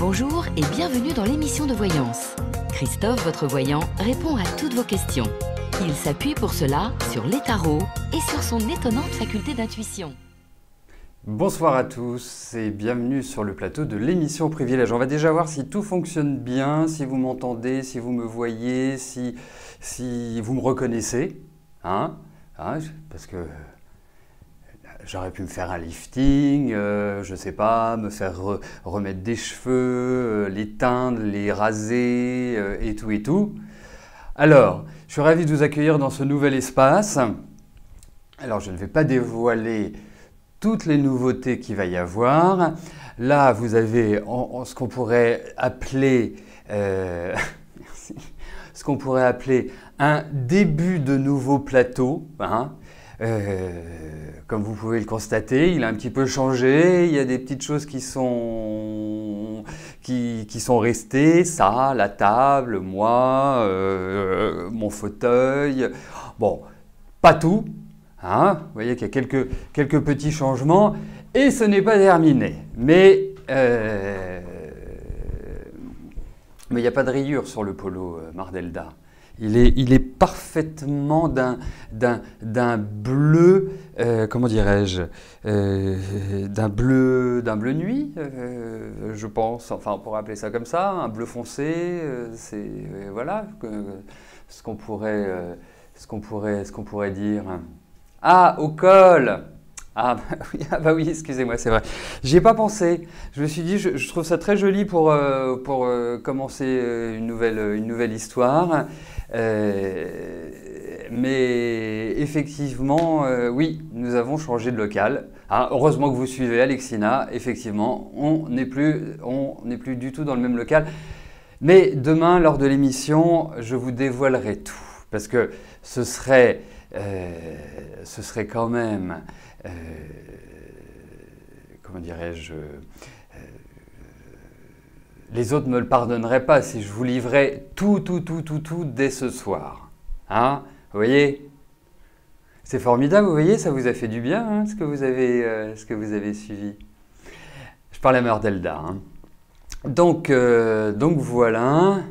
Bonjour et bienvenue dans l'émission de voyance. Christophe, votre voyant, répond à toutes vos questions. Il s'appuie pour cela sur les tarots et sur son étonnante faculté d'intuition. Bonsoir à tous et bienvenue sur le plateau de l'émission Privilège. On va déjà voir si tout fonctionne bien, si vous m'entendez, si vous me voyez, si vous me reconnaissez. Parce que j'aurais pu me faire un lifting, je sais pas, me faire remettre des cheveux, les teindre, les raser et tout. Alors, je suis ravi de vous accueillir dans ce nouvel espace. Alors, je ne vais pas dévoiler toutes les nouveautés qu'il va y avoir. Là, vous avez ce qu'on pourrait appeler, ce qu'on pourrait appeler un début de nouveau plateau. Comme vous pouvez le constater, il a un petit peu changé. Il y a des petites choses qui sont restées. Ça, la table, moi, mon fauteuil. Bon, pas tout. Vous voyez qu'il y a quelques petits changements et ce n'est pas terminé. Mais il n'y a pas de rayure sur le polo Mardelda. Il est parfaitement d'un bleu, comment dirais-je, d'un bleu nuit, je pense. Enfin, on pourrait appeler ça comme ça, un bleu foncé. C'est voilà ce qu'on pourrait dire. Ah, au col! Ah bah oui, excusez-moi, c'est vrai. J'y ai pas pensé. Je me suis dit, je trouve ça très joli pour commencer une nouvelle histoire. Mais effectivement, oui, nous avons changé de local. Heureusement que vous suivez Alexina. Effectivement, on n'est plus du tout dans le même local. Mais demain, lors de l'émission, je vous dévoilerai tout. Parce que ce serait quand même, comment dirais-je, les autres ne me le pardonneraient pas si je vous livrais tout dès ce soir. Vous voyez? C'est formidable, vous voyez, ça vous a fait du bien, ce que vous avez suivi. Je parle à Mardelda. Donc voilà.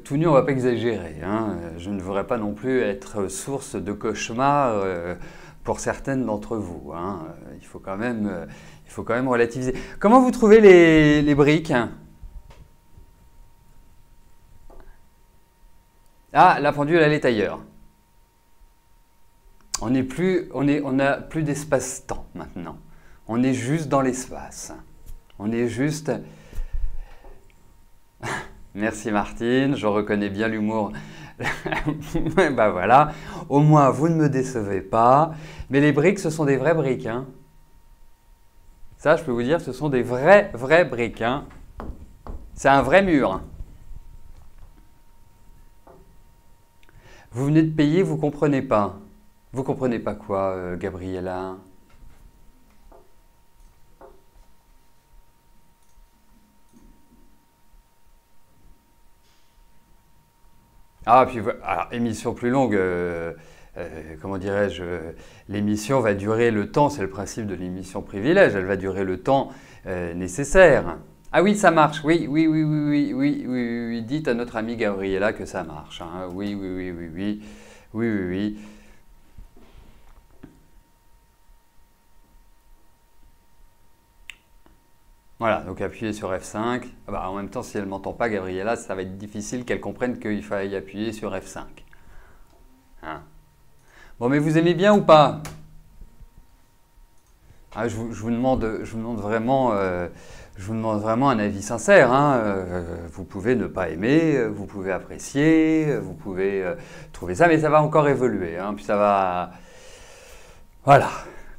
Tout nu, on ne va pas exagérer. Je ne voudrais pas non plus être source de cauchemars pour certaines d'entre vous. Il faut quand même relativiser. Comment vous trouvez les briques? Ah, la pendule, elle est ailleurs. On n'a plus d'espace-temps maintenant. On est juste dans l'espace. On est juste... Merci Martine, je reconnais bien l'humour. Ben voilà, au moins vous ne me décevez pas. Mais les briques, ce sont des vraies briques. Ça, je peux vous dire, ce sont des vraies briques. C'est un vrai mur. Vous venez de payer, vous ne comprenez pas. Vous ne comprenez pas quoi, Gabriella? Puis alors, émission plus longue, comment dirais-je, l'émission va durer le temps, c'est le principe de l'émission Privilège, elle va durer le temps nécessaire. Ah oui, ça marche, oui, dites à notre amie Gabriella que ça marche, oui. Voilà, donc appuyez sur F5. En même temps, si elle ne m'entend pas, Gabriella, ça va être difficile qu'elle comprenne qu'il faille appuyer sur F5. Bon, mais vous aimez bien ou pas? Je vous demande vraiment un avis sincère. Vous pouvez ne pas aimer, vous pouvez apprécier, vous pouvez trouver ça, mais ça va encore évoluer. Puis ça va... Voilà,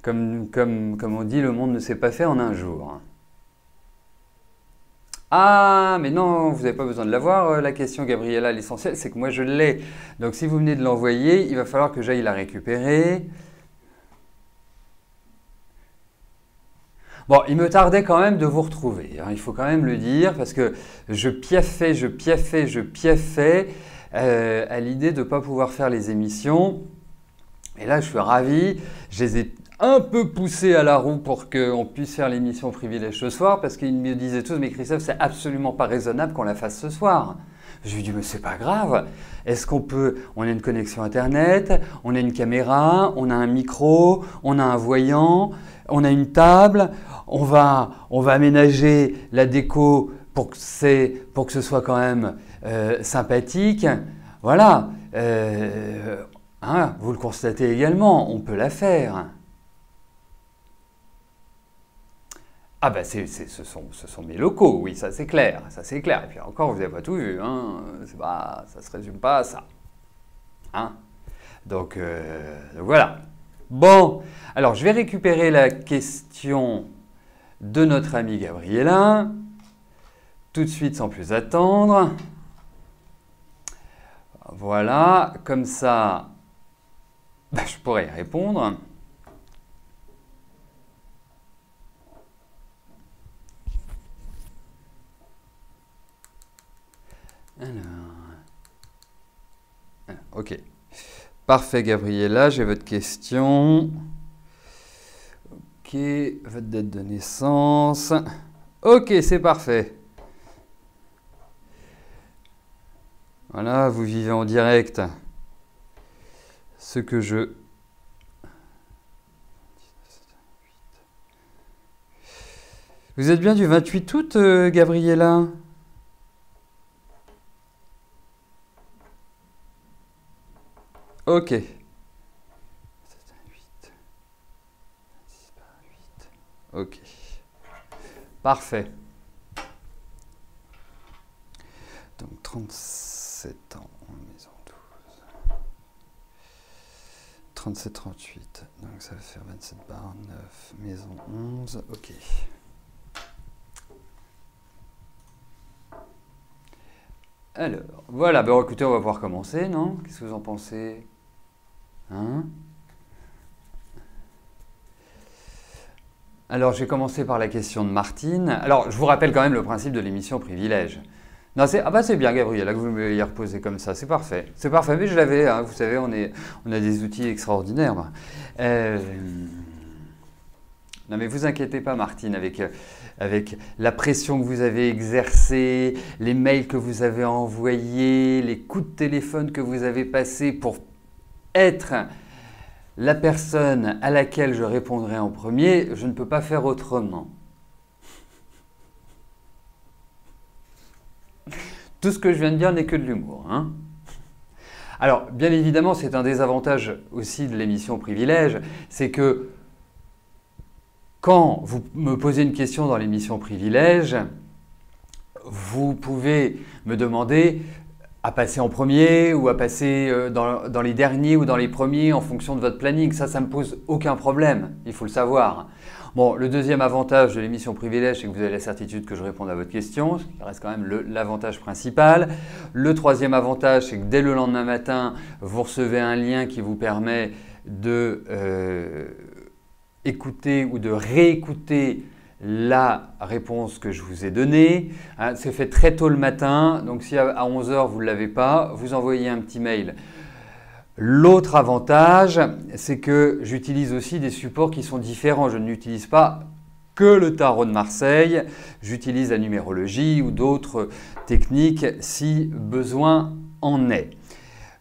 comme on dit, le monde ne s'est pas fait en un jour. Ah, mais non, vous n'avez pas besoin de l'avoir, la question, Gabriella. L'essentiel, c'est que moi, je l'ai. Donc, si vous venez de l'envoyer, il va falloir que j'aille la récupérer. Bon, il me tardait quand même de vous retrouver. Il faut quand même le dire, parce que je piaffais à l'idée de ne pas pouvoir faire les émissions. Et là, je suis ravi. Je les ai un peu poussé à la roue pour qu'on puisse faire l'émission Privilège ce soir, parce qu'ils me disaient tous, mais Christophe, c'est absolument pas raisonnable qu'on la fasse ce soir. Je lui ai dit, mais c'est pas grave. Est-ce qu'on peut, on a une connexion Internet, on a une caméra, on a un micro, on a un voyant, on a une table, on va aménager la déco pour que ce soit quand même sympathique. Voilà. Vous le constatez également, on peut la faire. Ah ben ce sont mes locaux, oui, ça c'est clair, ça c'est clair. Et puis encore, vous n'avez pas tout vu, hein, ça ne se résume pas à ça. Hein, donc voilà. Bon, alors je vais récupérer la question de notre amie Gabriella, tout de suite sans plus attendre. Voilà, comme ça, je pourrais y répondre. Ok. Parfait, Gabriella, j'ai votre question. Ok, votre date de naissance. Ok, c'est parfait. Voilà, vous vivez en direct. Ce que je... Vous êtes bien du 28 août, Gabriella ? Ok. Ok. Parfait. Donc 37 ans en maison 12. 37, 38. Donc ça va faire 27 bar 9, maison 11. Ok. Alors, voilà. Ben, écoutez, on va pouvoir commencer, non? Qu'est-ce que vous en pensez? Hein? Alors, j'ai commencé par la question de Martine. Alors, je vous rappelle quand même le principe de l'émission Privilège. Non, c'est bien, Gabriella, que vous me l'ayez reposé comme ça. C'est parfait. C'est parfait, mais je l'avais. Hein, vous savez, on a des outils extraordinaires. Non, mais vous inquiétez pas, Martine, avec la pression que vous avez exercée, les mails que vous avez envoyés, les coups de téléphone que vous avez passés pour être la personne à laquelle je répondrai en premier, je ne peux pas faire autrement. Tout ce que je viens de dire n'est que de l'humour. Hein. Alors, bien évidemment, c'est un des avantages aussi de l'émission Privilège, c'est que quand vous me posez une question dans l'émission Privilège, vous pouvez me demander à passer en premier ou à passer dans les derniers ou dans les premiers en fonction de votre planning. Ça ne me pose aucun problème, il faut le savoir. Bon, le deuxième avantage de l'émission Privilège, c'est que vous avez la certitude que je réponde à votre question, ce qui reste quand même l'avantage principal. Le troisième avantage, c'est que dès le lendemain matin, vous recevez un lien qui vous permet de écouter ou de réécouter la réponse que je vous ai donnée. Hein, c'est fait très tôt le matin, donc si à 11 h vous ne l'avez pas, vous envoyez un petit mail. L'autre avantage, c'est que j'utilise aussi des supports qui sont différents. Je n'utilise pas que le tarot de Marseille, j'utilise la numérologie ou d'autres techniques si besoin en est.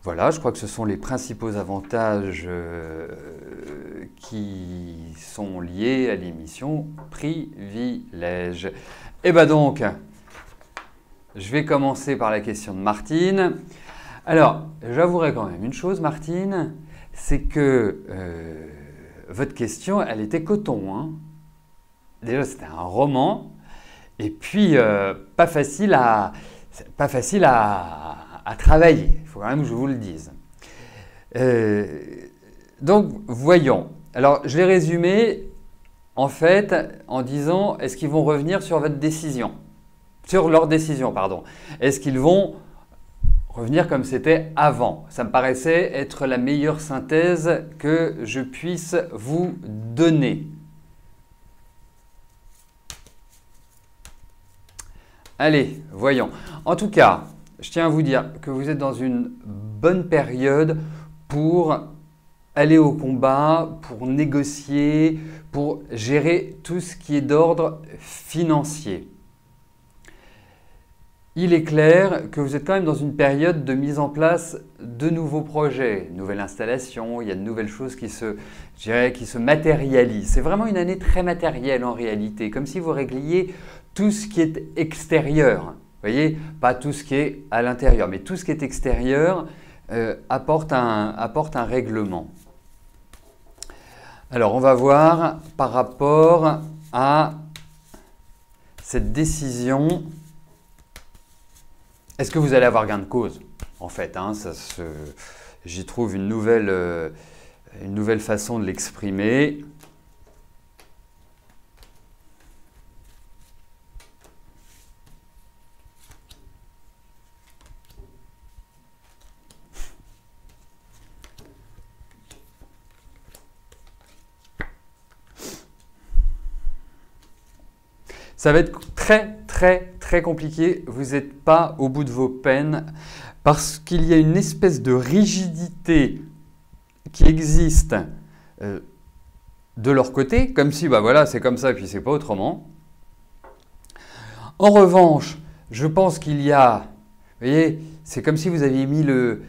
Voilà, je crois que ce sont les principaux avantages qui sont liés à l'émission Privilège. Et bien donc, je vais commencer par la question de Martine. Alors, j'avouerai quand même une chose, Martine, c'est que votre question, elle était coton. Hein. Déjà, c'était un roman, et puis pas facile à travailler, il faut quand même que je vous le dise. Donc, voyons. Alors, je l'ai résumé, en fait, en disant, est-ce qu'ils vont revenir sur votre décision? Sur leur décision, pardon. Est-ce qu'ils vont revenir comme c'était avant? Ça me paraissait être la meilleure synthèse que je puisse vous donner. Allez, voyons. En tout cas, je tiens à vous dire que vous êtes dans une bonne période pour aller au combat, pour négocier, pour gérer tout ce qui est d'ordre financier. Il est clair que vous êtes quand même dans une période de mise en place de nouveaux projets, nouvelle installation, il y a de nouvelles choses qui se matérialisent. C'est vraiment une année très matérielle en réalité, comme si vous régliez tout ce qui est extérieur. Vous voyez, pas tout ce qui est à l'intérieur, mais tout ce qui est extérieur apporte un règlement. Alors, on va voir par rapport à cette décision. Est-ce que vous allez avoir gain de cause? En fait, hein, j'y trouve une nouvelle façon de l'exprimer. Ça va être très compliqué. Vous n'êtes pas au bout de vos peines parce qu'il y a une espèce de rigidité qui existe de leur côté, comme si bah voilà, c'est comme ça et puis c'est pas autrement. En revanche, je pense qu'il y a, vous voyez, c'est comme si vous aviez mis le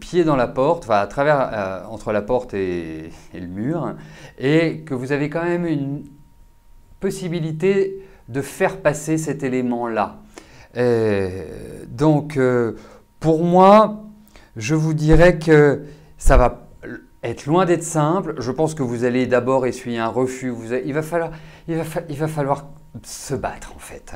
pied dans la porte, enfin à travers, entre la porte et le mur, et que vous avez quand même une possibilité de faire passer cet élément-là. Donc, pour moi, je vous dirais que ça va être loin d'être simple. Je pense que vous allez d'abord essuyer un refus. Il va falloir se battre en fait.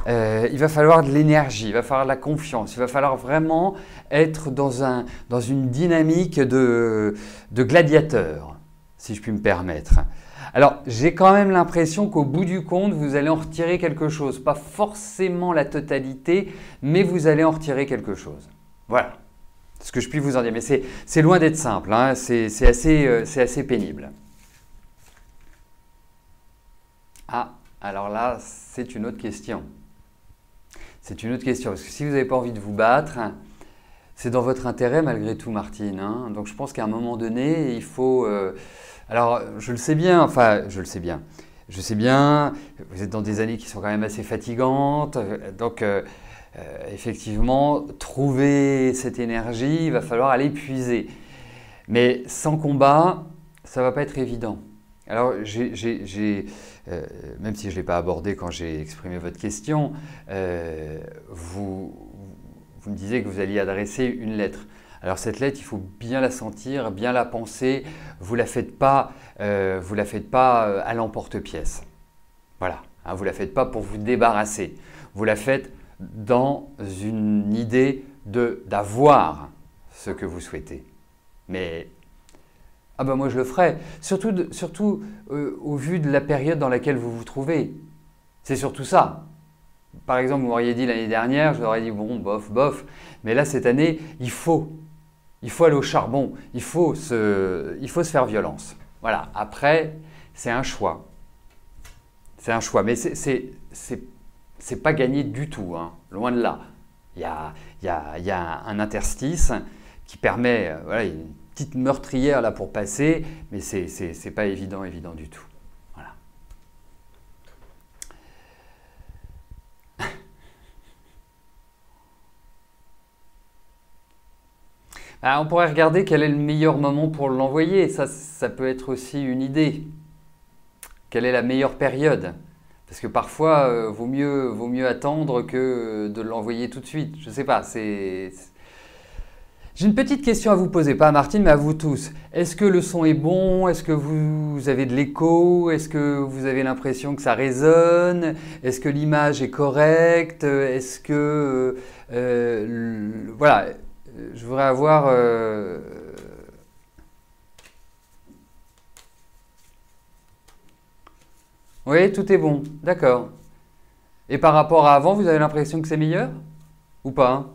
Il va falloir de l'énergie, il va falloir de la confiance, il va falloir vraiment être dans une dynamique de gladiateur, si je puis me permettre. Alors, j'ai quand même l'impression qu'au bout du compte, vous allez en retirer quelque chose. Pas forcément la totalité, mais vous allez en retirer quelque chose. Voilà ce que je puis vous en dire. Mais c'est loin d'être simple, hein. C'est assez pénible. Ah, alors là, c'est une autre question. C'est une autre question, parce que si vous n'avez pas envie de vous battre, c'est dans votre intérêt malgré tout, Martine, hein. Donc, je pense qu'à un moment donné, il faut… Alors, je le sais bien, je sais bien, vous êtes dans des années qui sont quand même assez fatigantes, donc effectivement, trouver cette énergie, il va falloir aller puiser. Mais sans combat, ça ne va pas être évident. Alors, même si je ne l'ai pas abordé quand j'ai exprimé votre question, vous me disiez que vous alliez adresser une lettre. Alors cette lettre, il faut bien la sentir, bien la penser. Vous ne la faites pas, à l'emporte-pièce. Voilà, hein, vous ne la faites pas pour vous débarrasser. Vous la faites dans une idée d'avoir ce que vous souhaitez. Mais ah ben moi je le ferai, surtout au vu de la période dans laquelle vous vous trouvez. C'est surtout ça. Par exemple, vous m'auriez dit l'année dernière, je vous aurais dit bon, bof, bof. Mais là, cette année, il faut aller au charbon, il faut se faire violence. Voilà, après, c'est un choix. C'est un choix, mais c'est pas gagné du tout, hein, loin de là. Il y a un interstice qui permet, voilà, une petite meurtrière là pour passer, mais c'est pas évident du tout. Voilà. On pourrait regarder quel est le meilleur moment pour l'envoyer. Ça peut être aussi une idée. Quelle est la meilleure période? Parce que parfois, vaut mieux attendre que de l'envoyer tout de suite. Je ne sais pas. J'ai une petite question à vous poser, pas à Martine, mais à vous tous. Est-ce que le son est bon? Est-ce que vous avez de l'écho? Est-ce que vous avez l'impression que ça résonne? Est-ce que l'image est correcte? Est-ce que… voilà. Je voudrais avoir… Oui, tout est bon. D'accord. Et par rapport à avant, vous avez l'impression que c'est meilleur? Ou pas?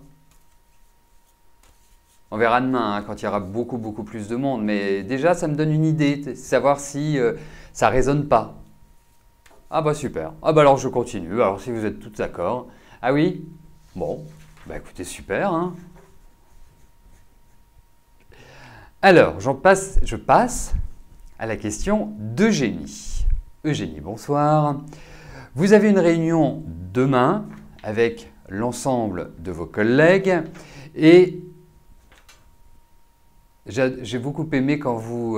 On verra demain, hein, quand il y aura beaucoup plus de monde. Mais déjà, ça me donne une idée, de savoir si ça résonne pas. Ah bah super. Ah bah alors je continue. Alors si vous êtes tous d'accord. Ah oui? Bon. Bah écoutez, super, hein. Alors, je passe à la question d'Eugénie. Eugénie, bonsoir. Vous avez une réunion demain avec l'ensemble de vos collègues et j'ai beaucoup aimé quand vous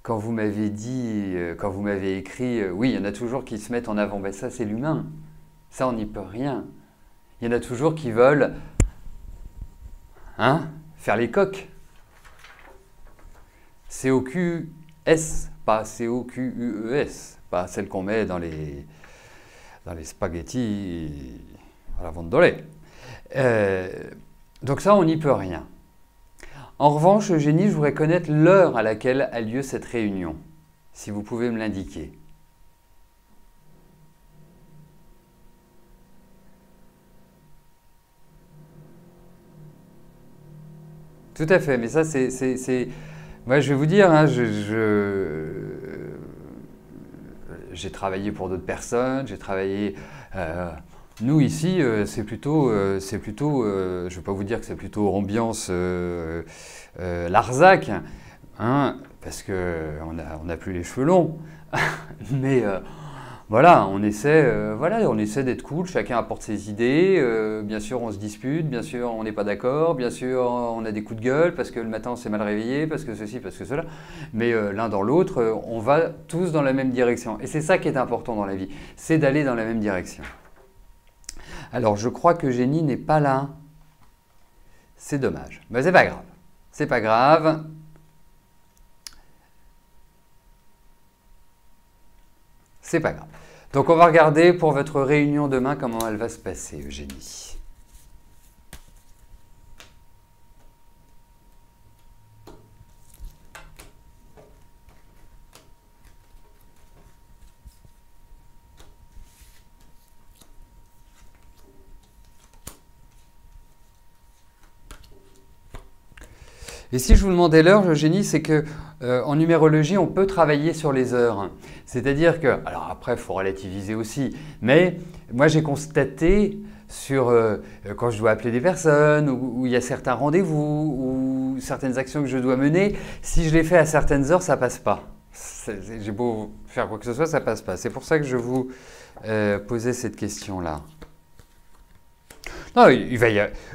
m'avez dit, quand vous m'avez écrit, oui, il y en a toujours qui se mettent en avant. Ben ça, c'est l'humain. Ça, on n'y peut rien. Il y en a toujours qui veulent faire les coqs. C-O-Q-S, pas C-O-Q-U-E-S, pas celle qu'on met dans les spaghettis à la vondolé. Donc ça, on n'y peut rien. En revanche, Eugénie, je voudrais connaître l'heure à laquelle a lieu cette réunion, si vous pouvez me l'indiquer. Tout à fait, mais ça, c'est... Moi, je vais vous dire, hein, j'ai travaillé pour d'autres personnes, j'ai travaillé... nous, ici, c'est plutôt je ne vais pas vous dire que c'est plutôt ambiance Larzac, hein, parce qu'on n'a plus les cheveux longs, mais voilà, on essaie d'être cool, chacun apporte ses idées, bien sûr on se dispute, bien sûr on n'est pas d'accord, bien sûr on a des coups de gueule parce que le matin on s'est mal réveillé, parce que ceci, parce que cela, mais l'un dans l'autre, on va tous dans la même direction. Et c'est ça qui est important dans la vie, c'est d'aller dans la même direction. Alors je crois que Eugénie n'est pas là, c'est dommage, mais c'est pas grave, c'est pas grave. C'est pas grave. Donc on va regarder pour votre réunion demain comment elle va se passer, Eugénie. Et si je vous demandais l'heure, Eugénie, c'est que en numérologie, on peut travailler sur les heures. C'est-à-dire que, alors après, il faut relativiser aussi, mais moi j'ai constaté quand je dois appeler des personnes, où il y a certains rendez-vous, ou certaines actions que je dois mener, si je les fais à certaines heures, ça ne passe pas. J'ai beau faire quoi que ce soit, ça ne passe pas. C'est pour ça que je vous posais cette question-là. Non,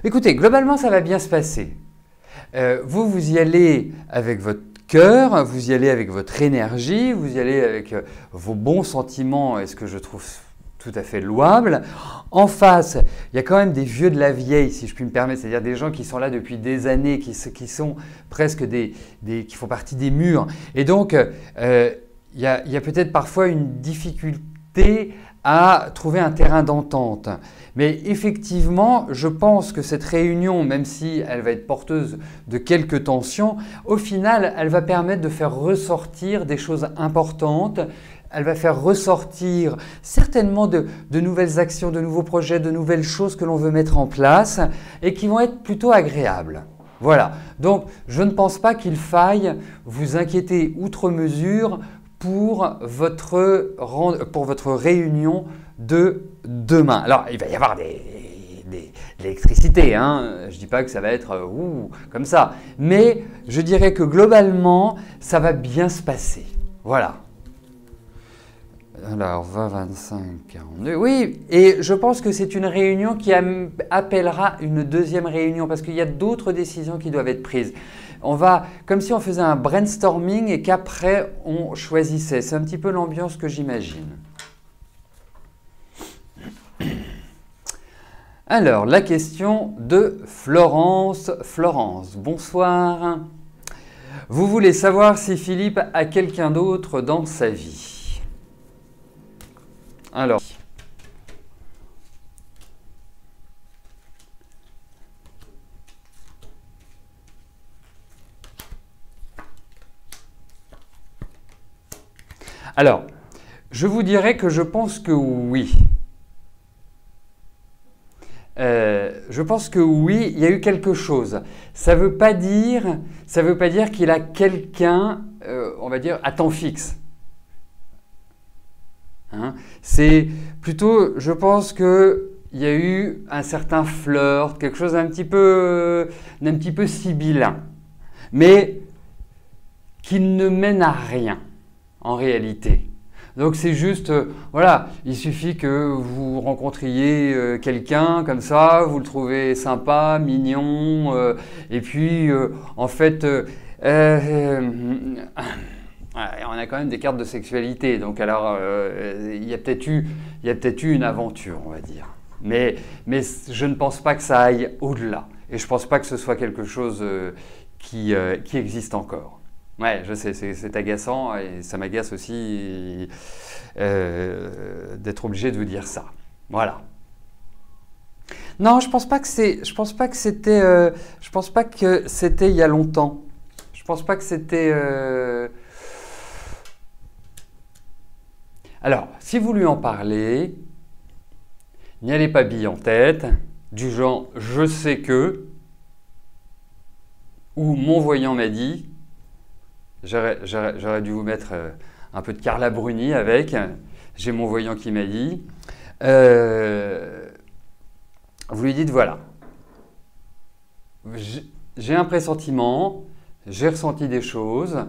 écoutez, globalement, ça va bien se passer. Vous y allez avec votre cœur, vous y allez avec votre énergie, vous y allez avec vos bons sentiments, et ce que je trouve tout à fait louable. En face, il y a quand même des vieux de la vieille, si je puis me permettre, c'est-à-dire des gens qui sont là depuis des années, qui sont presque qui font partie des murs. Et donc, il y a peut-être parfois une difficulté à trouver un terrain d'entente. Mais effectivement, je pense que cette réunion, même si elle va être porteuse de quelques tensions, au final, elle va permettre de faire ressortir des choses importantes. Elle va faire ressortir certainement de nouvelles actions, de nouveaux projets, de nouvelles choses que l'on veut mettre en place et qui vont être plutôt agréables. Voilà. Donc, je ne pense pas qu'il faille vous inquiéter outre mesure pour votre réunion de demain. Alors, il va y avoir de l'électricité, hein. Je ne dis pas que ça va être comme ça, mais je dirais que globalement, ça va bien se passer. Voilà. Alors, 20, 25, 42, oui, et je pense que c'est une réunion qui appellera une deuxième réunion parce qu'il y a d'autres décisions qui doivent être prises. On va, comme si on faisait un brainstorming et qu'après on choisissait. C'est un petit peu l'ambiance que j'imagine. Alors, la question de Florence. Florence, bonsoir. Vous voulez savoir si Philippe a quelqu'un d'autre dans sa vie? Alors, je vous dirais que je pense que oui. Je pense que oui, il y a eu quelque chose. Ça ne veut pas dire qu'il a quelqu'un, on va dire, à temps fixe. Hein? C'est plutôt, je pense qu'il y a eu un certain flirt, quelque chose d'un petit peu sibyllin. mais qui ne mène à rien en réalité. Donc c'est juste, voilà, il suffit que vous rencontriez quelqu'un comme ça, vous le trouvez sympa, mignon, et puis en fait, on a quand même des cartes de sexualité, donc alors il y a peut-être eu une aventure, on va dire. Mais je ne pense pas que ça aille au-delà, et je ne pense pas que ce soit quelque chose qui existe encore. Ouais, je sais, c'est agaçant et ça m'agace aussi d'être obligé de vous dire ça. Voilà. Non, je pense pas que c'était il y a longtemps. Je pense pas que c'était. Alors, si vous lui en parlez, n'y allez pas bille en tête, du genre je sais que, ou mon voyant m'a dit. J'aurais dû vous mettre un peu de Carla Bruni avec. J'ai mon voyant qui m'a dit. Vous lui dites voilà. J'ai un pressentiment, j'ai ressenti des choses.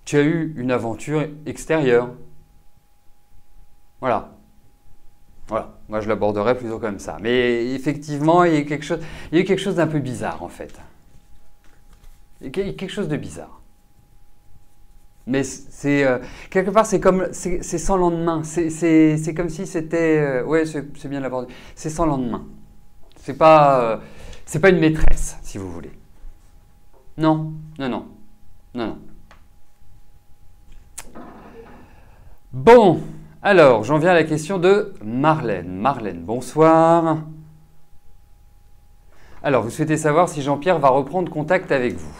Tu as eu une aventure extérieure. Voilà. Voilà. Moi, je l'aborderais plutôt comme ça. Mais effectivement, il y a eu quelque chose d'un peu bizarre en fait. Il y a quelque chose de bizarre. Mais c'est quelque part, c'est sans lendemain. C'est comme si c'était. Ouais, c'est bien l'abordé. C'est sans lendemain. C'est pas une maîtresse, si vous voulez. Non, non, non, non, non. Bon, alors j'en viens à la question de Marlène. Marlène, bonsoir. Alors, vous souhaitez savoir si Jean-Pierre va reprendre contact avec vous.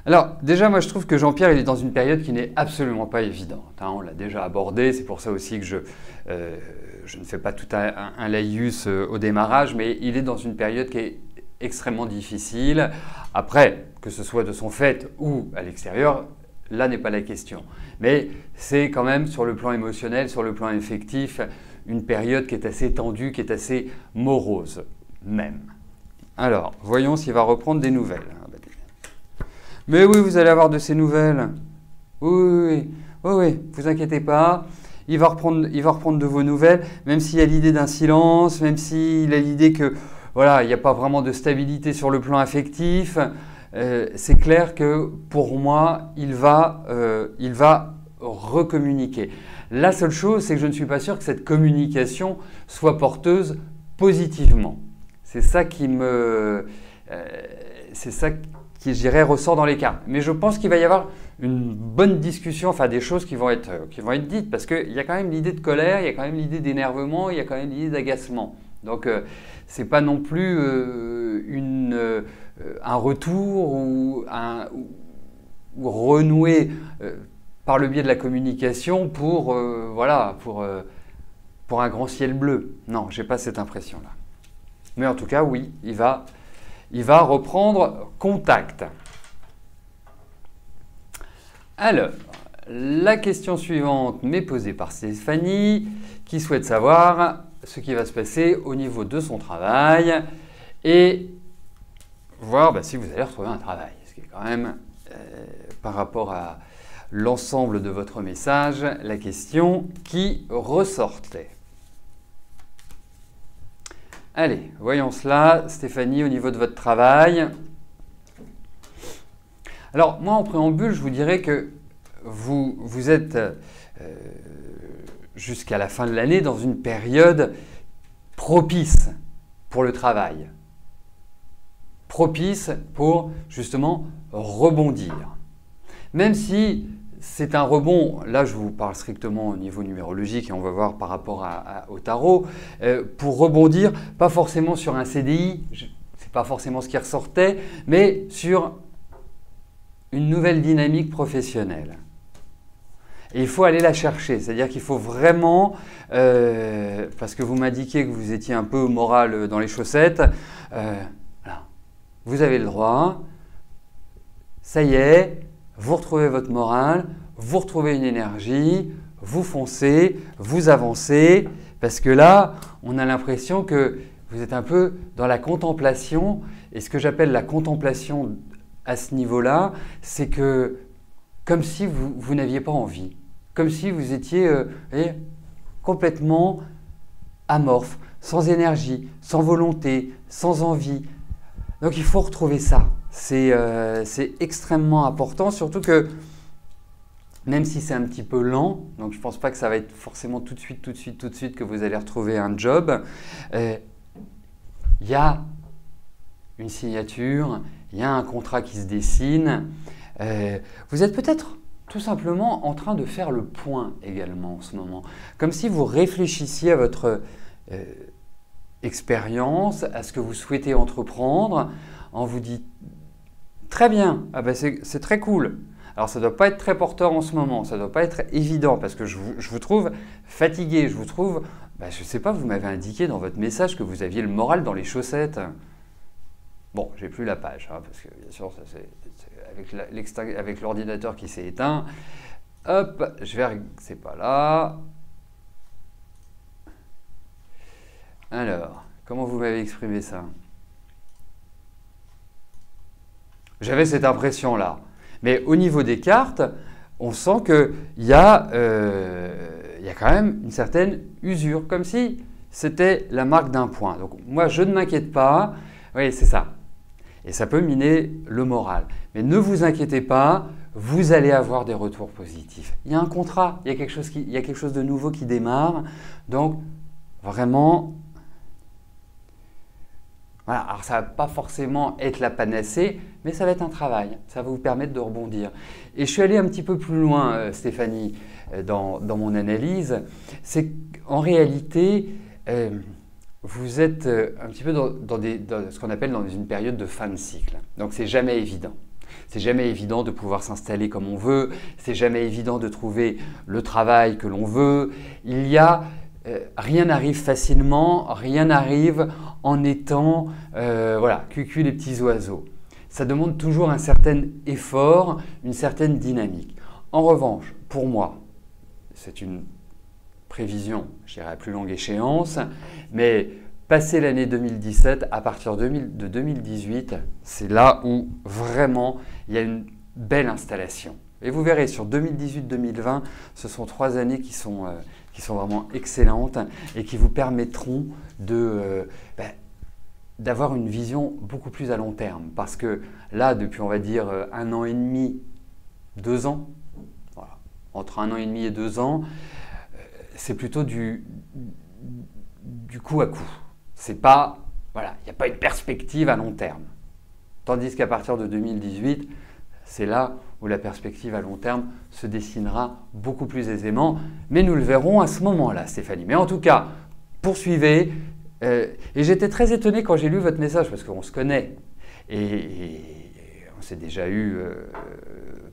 Alors, déjà, moi, je trouve que Jean-Pierre, il est dans une période qui n'est absolument pas évidente. Hein, on l'a déjà abordé, c'est pour ça aussi que je ne fais pas tout un laïus au démarrage, mais il est dans une période qui est extrêmement difficile. Après, que ce soit de son fait ou à l'extérieur, là n'est pas la question. Mais c'est quand même sur le plan émotionnel, sur le plan affectif, une période qui est assez tendue, qui est assez morose même. Alors, voyons s'il va reprendre des nouvelles. Mais oui, vous allez avoir de ces nouvelles. Oui, vous inquiétez pas. Il va reprendre de vos nouvelles, même s'il y a l'idée d'un silence, même s'il a l'idée que voilà, il n'y a pas vraiment de stabilité sur le plan affectif. C'est clair que pour moi, il va recommuniquer. La seule chose, c'est que je ne suis pas sûr que cette communication soit porteuse positivement. C'est ça qui je dirais, ressort dans les cartes. Mais je pense qu'il va y avoir une bonne discussion, enfin des choses qui vont être dites, parce qu'il y a quand même l'idée de colère, il y a quand même l'idée d'énervement, il y a quand même l'idée d'agacement. Donc, ce n'est pas non plus un retour ou renouer par le biais de la communication pour un grand ciel bleu. Non, je n'ai pas cette impression-là. Mais en tout cas, oui, il va reprendre contact. Alors, la question suivante m'est posée par Stéphanie, qui souhaite savoir ce qui va se passer au niveau de son travail et voir si vous allez retrouver un travail. Ce qui est quand même, par rapport à l'ensemble de votre message, la question qui ressortait. Allez, voyons cela. Stéphanie, au niveau de votre travail. Alors, moi, en préambule, je vous dirais que vous êtes jusqu'à la fin de l'année dans une période propice pour le travail. Propice pour, justement, rebondir. Même si c'est un rebond, là je vous parle strictement au niveau numérologique et on va voir par rapport au tarot, pour rebondir, pas forcément sur un CDI, c'est pas forcément ce qui ressortait, mais sur une nouvelle dynamique professionnelle. Et il faut aller la chercher, c'est-à-dire qu'il faut vraiment, parce que vous m'indiquiez que vous étiez un peu au moral dans les chaussettes, voilà. Vous avez le droit, ça y est, vous retrouvez votre morale, vous retrouvez une énergie, vous foncez, vous avancez, parce que là, on a l'impression que vous êtes un peu dans la contemplation, et ce que j'appelle la contemplation à ce niveau-là, c'est que comme si vous n'aviez pas envie, comme si vous étiez complètement amorphe, sans énergie, sans volonté, sans envie. Donc il faut retrouver ça. C'est extrêmement important, surtout que même si c'est un petit peu lent, donc je ne pense pas que ça va être forcément tout de suite que vous allez retrouver un job, il y a une signature, il y a un contrat qui se dessine. Vous êtes peut-être tout simplement en train de faire le point également en ce moment. Comme si vous réfléchissiez à votre expérience, à ce que vous souhaitez entreprendre, en vous dit très bien, ah ben c'est très cool. Alors ça ne doit pas être très porteur en ce moment, ça ne doit pas être évident parce que je vous trouve fatigué, je vous trouve, je ne sais pas, vous m'avez indiqué dans votre message que vous aviez le moral dans les chaussettes. Bon, j'ai plus la page, parce que bien sûr, ça c'est avec l'ordinateur qui s'est éteint. Hop, c'est pas là. Alors, comment vous m'avez exprimé ça? J'avais cette impression-là. Mais au niveau des cartes, on sent qu'il y a quand même une certaine usure, comme si c'était la marque d'un point. Donc moi, je ne m'inquiète pas. Oui, c'est ça. Et ça peut miner le moral. Mais ne vous inquiétez pas, vous allez avoir des retours positifs. Il y a un contrat, il y a quelque chose de nouveau qui démarre. Donc, vraiment, voilà. Alors, ça ne va pas forcément être la panacée, mais ça va être un travail. Ça va vous permettre de rebondir. Et je suis allé un petit peu plus loin, Stéphanie, dans mon analyse. C'est qu'en réalité, vous êtes un petit peu dans ce qu'on appelle dans une période de fin de cycle. Donc, c'est jamais évident. C'est jamais évident de pouvoir s'installer comme on veut. C'est jamais évident de trouver le travail que l'on veut. Rien n'arrive facilement, rien n'arrive en étant cucu les petits oiseaux. Ça demande toujours un certain effort, une certaine dynamique. En revanche, pour moi, c'est une prévision, je dirais à plus longue échéance, mais passer l'année 2017, à partir de 2018, c'est là où vraiment il y a une belle installation. Et vous verrez, sur 2018-2020, ce sont 3 années qui sont vraiment excellentes et qui vous permettront d'avoir une vision beaucoup plus à long terme. Parce que là, depuis on va dire 1 an et demi, 2 ans, voilà, entre 1 an et demi et 2 ans, c'est plutôt du coup à coup. C'est pas, voilà, il n'y a pas une perspective à long terme. Tandis qu'à partir de 2018, c'est là où la perspective à long terme se dessinera beaucoup plus aisément. Mais nous le verrons à ce moment-là, Stéphanie. Mais en tout cas, poursuivez. Et j'étais très étonné quand j'ai lu votre message, parce qu'on se connaît. Et on s'est déjà eu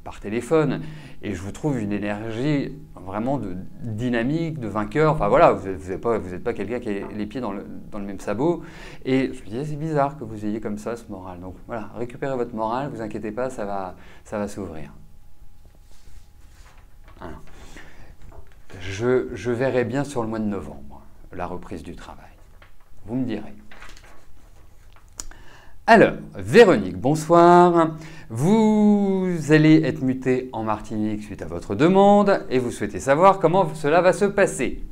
par téléphone. Et je vous trouve une énergie vraiment de dynamique, de vainqueur. Enfin voilà, vous n'êtes pas quelqu'un qui a les pieds dans le même sabot. Et je me disais, c'est bizarre que vous ayez comme ça ce moral. Donc voilà, récupérez votre moral, ne vous inquiétez pas, ça va s'ouvrir. Voilà. Je verrai bien sur le mois de novembre la reprise du travail. Vous me direz. Alors, Véronique, bonsoir. Vous allez être muté en Martinique suite à votre demande et vous souhaitez savoir comment cela va se passer.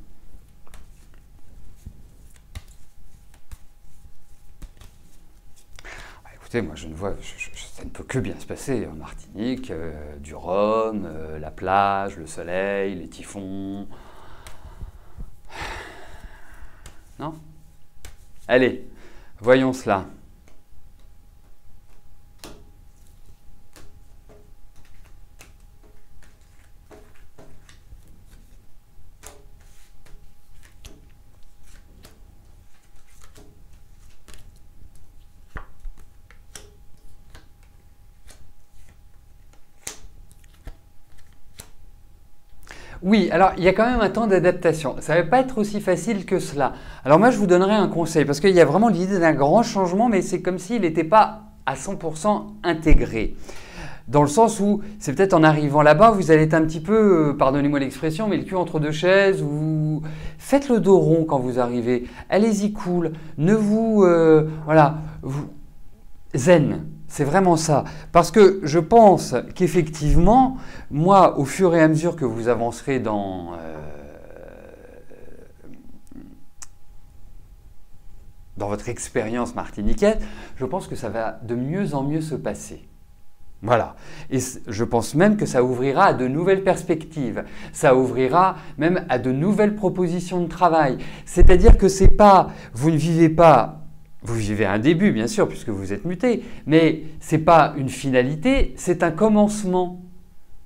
Écoutez, moi je ne vois, ça ne peut que bien se passer en Martinique. Du rhum, la plage, le soleil, les typhons. Non ? Allez, voyons cela. Oui, alors il y a quand même un temps d'adaptation. Ça ne va pas être aussi facile que cela. Alors moi, je vous donnerai un conseil, parce qu'il y a vraiment l'idée d'un grand changement, mais c'est comme s'il n'était pas à 100% intégré. Dans le sens où c'est peut-être en arrivant là-bas, vous allez être un petit peu, pardonnez-moi l'expression, mais le cul entre deux chaises. Faites le dos rond quand vous arrivez. Allez-y cool. Ne vous... zen. C'est vraiment ça. Parce que je pense qu'effectivement, moi, au fur et à mesure que vous avancerez dans votre expérience martiniquaise, je pense que ça va de mieux en mieux se passer. Voilà. Et je pense même que ça ouvrira à de nouvelles perspectives. Ça ouvrira même à de nouvelles propositions de travail. C'est-à-dire que c'est pas, vous ne vivez pas... Vous vivez un début, bien sûr, puisque vous êtes muté, mais ce n'est pas une finalité, c'est un commencement.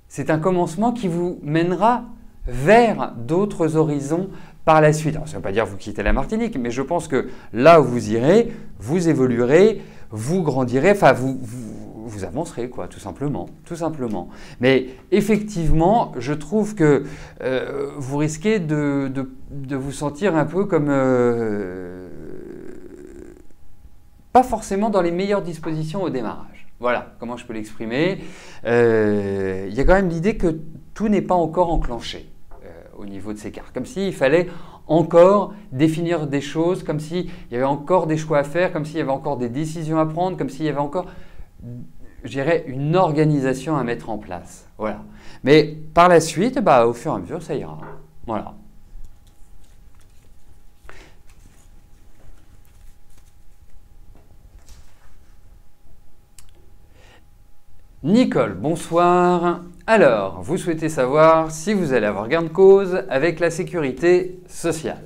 C'est un commencement qui vous mènera vers d'autres horizons par la suite. Alors, ça ne veut pas dire que vous quittez la Martinique, mais je pense que là où vous irez, vous évoluerez, vous grandirez, enfin vous avancerez, quoi, tout simplement. Mais effectivement, je trouve que vous risquez de vous sentir un peu comme... pas forcément dans les meilleures dispositions au démarrage. Voilà comment je peux l'exprimer. Il y a quand même l'idée que tout n'est pas encore enclenché au niveau de ces cartes. Comme s'il fallait encore définir des choses, comme s'il y avait encore des choix à faire, comme s'il y avait encore des décisions à prendre, comme s'il y avait encore, je dirais, une organisation à mettre en place. Voilà. Mais par la suite, au fur et à mesure, ça ira. Voilà. Nicole, bonsoir. Alors, vous souhaitez savoir si vous allez avoir gain de cause avec la sécurité sociale.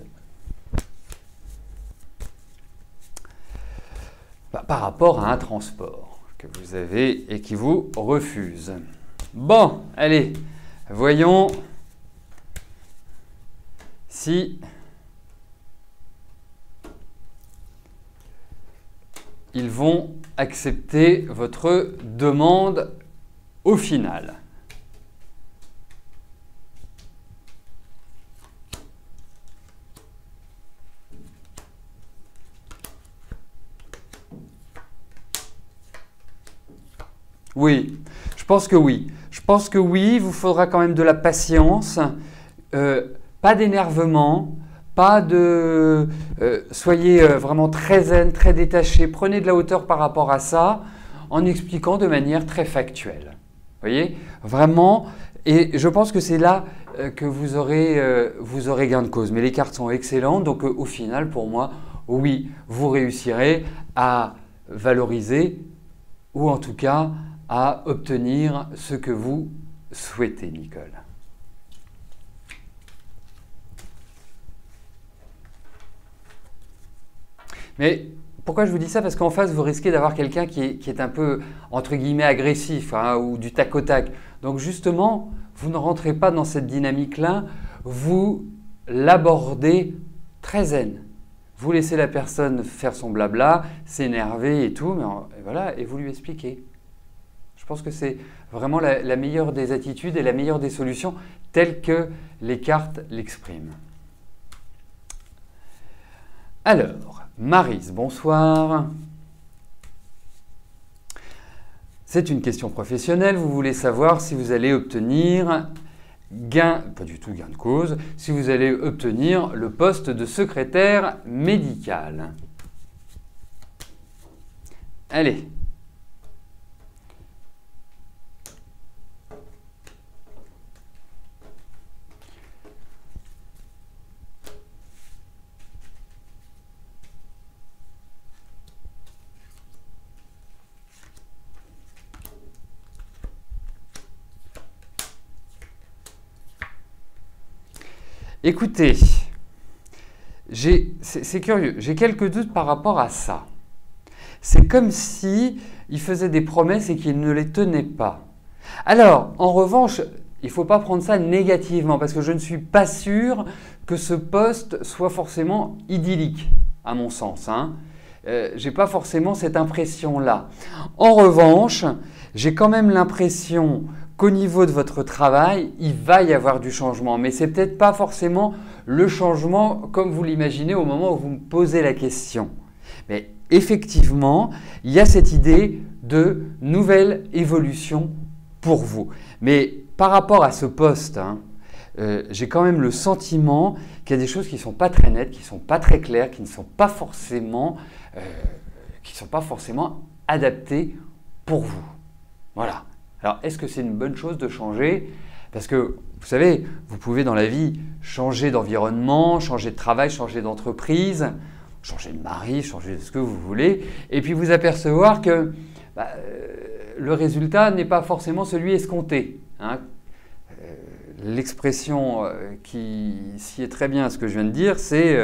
Par rapport à un transport que vous avez et qui vous refuse. Bon, allez, voyons si ils vont accepter votre demande au final. Oui, je pense que oui. Je pense que oui, il vous faudra quand même de la patience, pas d'énervement. Pas de... soyez vraiment très zen, très détaché. Prenez de la hauteur par rapport à ça en expliquant de manière très factuelle. Vous voyez? Vraiment. Et je pense que c'est là que vous aurez gain de cause. Mais les cartes sont excellentes. Donc au final, pour moi, oui, vous réussirez à valoriser ou en tout cas à obtenir ce que vous souhaitez, Nicole. Mais pourquoi je vous dis ça? Parce qu'en face, vous risquez d'avoir quelqu'un qui est un peu, entre guillemets, agressif ou du tac au tac. Donc justement, vous ne rentrez pas dans cette dynamique-là, vous l'abordez très zen. Vous laissez la personne faire son blabla, s'énerver et tout, mais voilà, et vous lui expliquez. Je pense que c'est vraiment la meilleure des attitudes et la meilleure des solutions telles que les cartes l'expriment. Alors, Maryse, bonsoir. C'est une question professionnelle. Vous voulez savoir si vous allez obtenir pas du tout gain de cause, si vous allez obtenir le poste de secrétaire médical. Allez. Écoutez, c'est curieux, j'ai quelques doutes par rapport à ça. C'est comme si il faisait des promesses et qu'il ne les tenait pas. Alors, en revanche, il ne faut pas prendre ça négativement parce que je ne suis pas sûr que ce poste soit forcément idyllique, à mon sens. Je n'ai pas forcément cette impression-là. En revanche, j'ai quand même l'impression qu'au niveau de votre travail, il va y avoir du changement. Mais ce n'est peut-être pas forcément le changement comme vous l'imaginez au moment où vous me posez la question. Mais effectivement, il y a cette idée de nouvelle évolution pour vous. Mais par rapport à ce poste, j'ai quand même le sentiment qu'il y a des choses qui ne sont pas très nettes, qui ne sont pas très claires, qui ne sont pas forcément adaptées pour vous. Voilà. Alors, est-ce que c'est une bonne chose de changer? Parce que, vous savez, vous pouvez dans la vie changer d'environnement, changer de travail, changer d'entreprise, changer de mari, changer de ce que vous voulez, et puis vous apercevoir que le résultat n'est pas forcément celui escompté. L'expression qui sied très bien à ce que je viens de dire, c'est,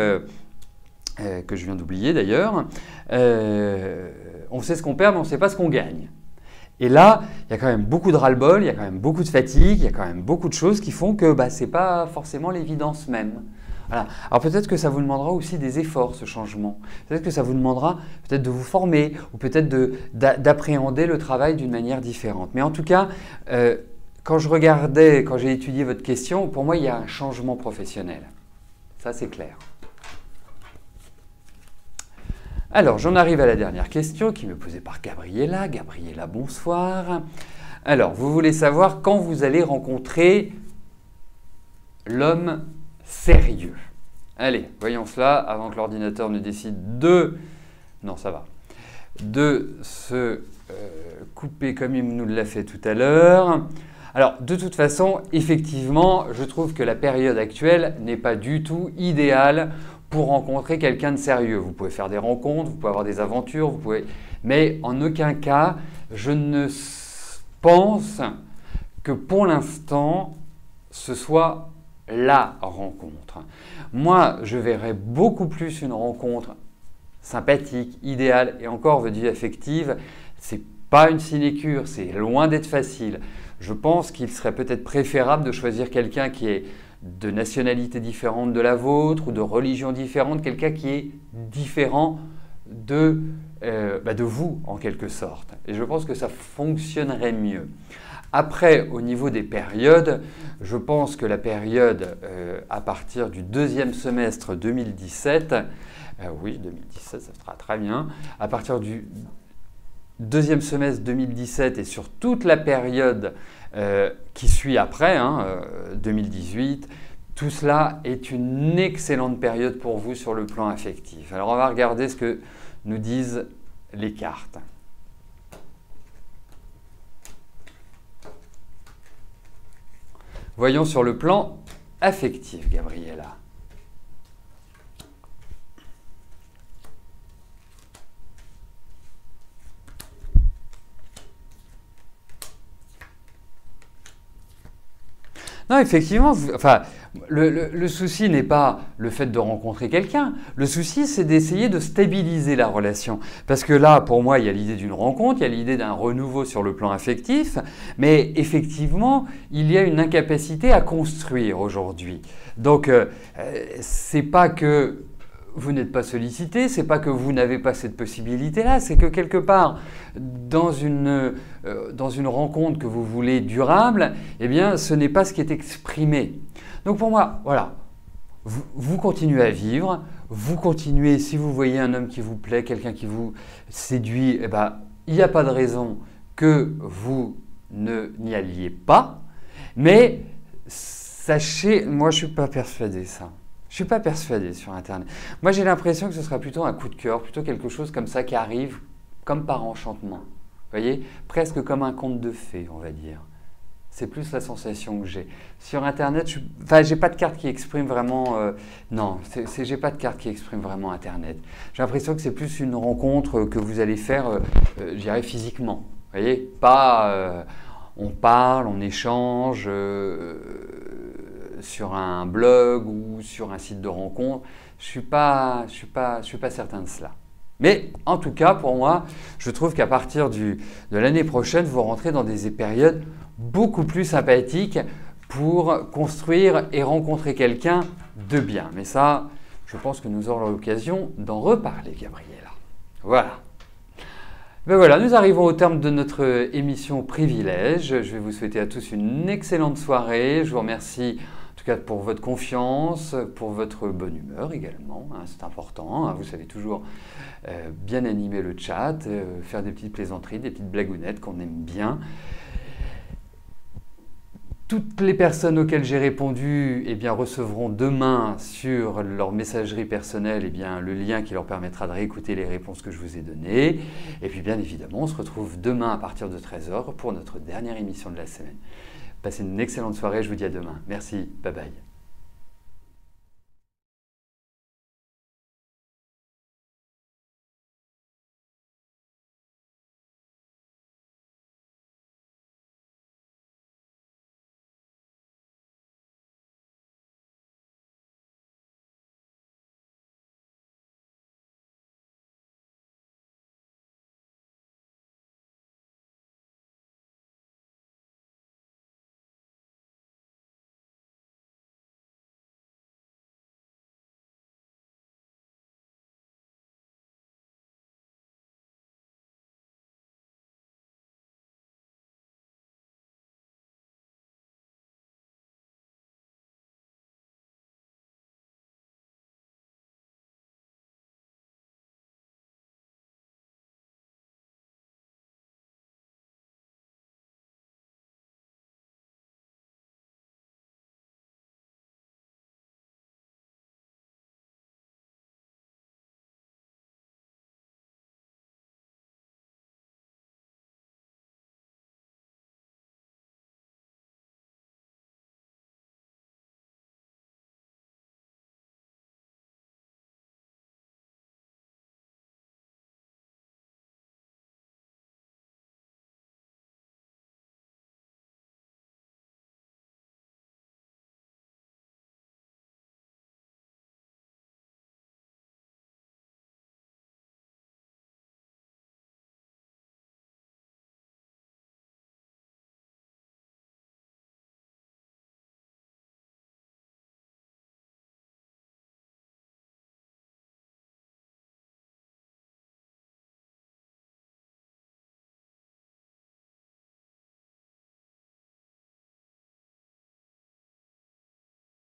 que je viens d'oublier d'ailleurs, on sait ce qu'on perd mais on ne sait pas ce qu'on gagne. Et là, il y a quand même beaucoup de ras-le-bol, il y a quand même beaucoup de fatigue, il y a quand même beaucoup de choses qui font que ce n'est pas forcément l'évidence même. Voilà. Alors peut-être que ça vous demandera aussi des efforts, ce changement. Peut-être que ça vous demandera peut-être de vous former ou peut-être d'appréhender le travail d'une manière différente. Mais en tout cas, quand j'ai étudié votre question, pour moi, il y a un changement professionnel. Ça, c'est clair. Alors, j'en arrive à la dernière question qui m'est posée par Gabriella. Gabriella, bonsoir. Alors, vous voulez savoir quand vous allez rencontrer l'homme sérieux. Allez, voyons cela avant que l'ordinateur ne décide de se couper comme il nous l'a fait tout à l'heure. Alors, de toute façon, effectivement, je trouve que la période actuelle n'est pas du tout idéale pour rencontrer quelqu'un de sérieux. Vous pouvez faire des rencontres, vous pouvez avoir des aventures, mais en aucun cas, je ne pense que pour l'instant, ce soit la rencontre. Moi, je verrais beaucoup plus une rencontre sympathique, idéale, et encore, veut dire affective. C'est pas une sinécure, c'est loin d'être facile. Je pense qu'il serait peut-être préférable de choisir quelqu'un qui est de nationalité différente de la vôtre ou de religion différente, quelqu'un qui est différent de vous en quelque sorte. Et je pense que ça fonctionnerait mieux. Après, au niveau des périodes, je pense que la période à partir du deuxième semestre 2017, oui 2017 ça sera très bien, à partir du deuxième semestre 2017 et sur toute la période qui suit après, 2018, tout cela est une excellente période pour vous sur le plan affectif. Alors on va regarder ce que nous disent les cartes. Voyons sur le plan affectif, Gabriella. Non, effectivement, le souci n'est pas le fait de rencontrer quelqu'un. Le souci, c'est d'essayer de stabiliser la relation. Parce que là, pour moi, il y a l'idée d'une rencontre, il y a l'idée d'un renouveau sur le plan affectif. Mais effectivement, il y a une incapacité à construire aujourd'hui. Donc, c'est pas que vous n'êtes pas sollicité, c'est pas que vous n'avez pas cette possibilité-là, c'est que quelque part, dans une rencontre que vous voulez durable, eh bien, ce n'est pas ce qui est exprimé. Donc pour moi, voilà, vous continuez à vivre, vous continuez, si vous voyez un homme qui vous plaît, quelqu'un qui vous séduit, eh ben, il n'y a pas de raison que vous n'y alliez pas, mais sachez, moi je ne suis pas persuadé ça. Je ne suis pas persuadé sur Internet. Moi, j'ai l'impression que ce sera plutôt un coup de cœur, plutôt quelque chose comme ça qui arrive comme par enchantement. Vous voyez, presque comme un conte de fées, on va dire. C'est plus la sensation que j'ai. Sur Internet, je n'ai pas de carte qui exprime vraiment… non, je n'ai pas de carte qui exprime vraiment Internet. J'ai l'impression que c'est plus une rencontre que vous allez faire, je dirais, physiquement. Vous voyez, pas… on parle, on échange… sur un blog ou sur un site de rencontre, je suis pas certain de cela. Mais en tout cas, pour moi, je trouve qu'à partir de l'année prochaine, vous rentrez dans des périodes beaucoup plus sympathiques pour construire et rencontrer quelqu'un de bien. Mais ça, je pense que nous aurons l'occasion d'en reparler, Gabriella. Voilà. Ben voilà, nous arrivons au terme de notre émission Privilège. Je vais vous souhaiter à tous une excellente soirée. Je vous remercie en tout cas pour votre confiance, pour votre bonne humeur également. C'est important. Vous savez toujours bien animer le chat, faire des petites plaisanteries, des petites blagounettes qu'on aime bien. Toutes les personnes auxquelles j'ai répondu recevront demain sur leur messagerie personnelle le lien qui leur permettra de réécouter les réponses que je vous ai données. Et puis bien évidemment, on se retrouve demain à partir de 13 h pour notre dernière émission de la semaine. Passez une excellente soirée, je vous dis à demain. Merci, bye bye.